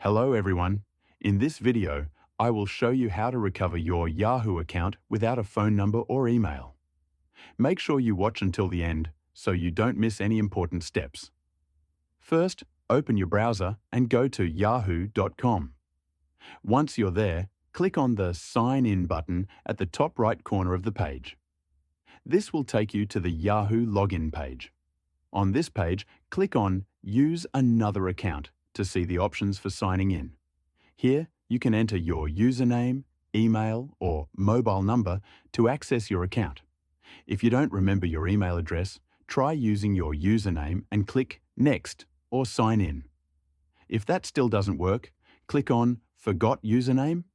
Hello everyone. In this video, I will show you how to recover your Yahoo account without a phone number or email. Make sure you watch until the end so you don't miss any important steps. First, open your browser and go to yahoo.com. Once you're there, click on the Sign In button at the top right corner of the page. This will take you to the Yahoo login page. On this page, click on Use Another Account to see the options for signing in. Here, you can enter your username, email, or mobile number to access your account. If you don't remember your email address, try using your username and click Next or Sign In. If that still doesn't work, click on Forgot Username,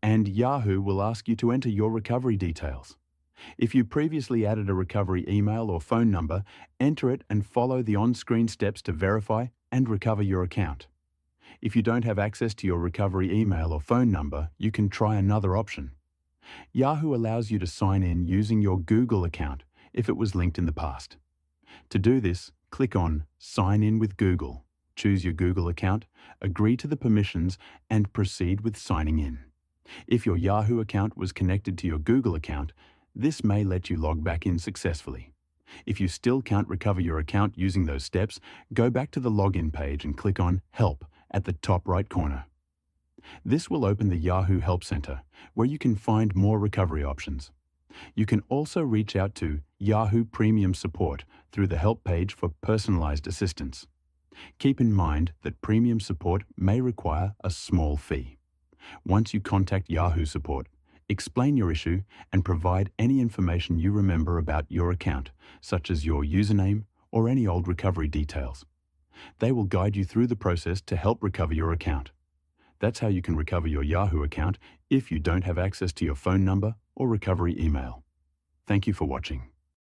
and Yahoo will ask you to enter your recovery details. If you previously added a recovery email or phone number, enter it and follow the on-screen steps to verify and recover your account. If you don't have access to your recovery email or phone number, you can try another option. Yahoo allows you to sign in using your Google account if it was linked in the past. To do this, click on Sign In with Google, choose your Google account, agree to the permissions, and proceed with signing in. If your Yahoo account was connected to your Google account, this may let you log back in successfully. If you still can't recover your account using those steps, go back to the login page and click on Help at the top right corner. This will open the Yahoo Help Center, where you can find more recovery options. You can also reach out to Yahoo Premium Support through the Help page for personalized assistance. Keep in mind that premium support may require a small fee. Once you contact Yahoo Support, explain your issue and provide any information you remember about your account, such as your username or any old recovery details. They will guide you through the process to help recover your account. That's how you can recover your Yahoo account if you don't have access to your phone number or recovery email. Thank you for watching.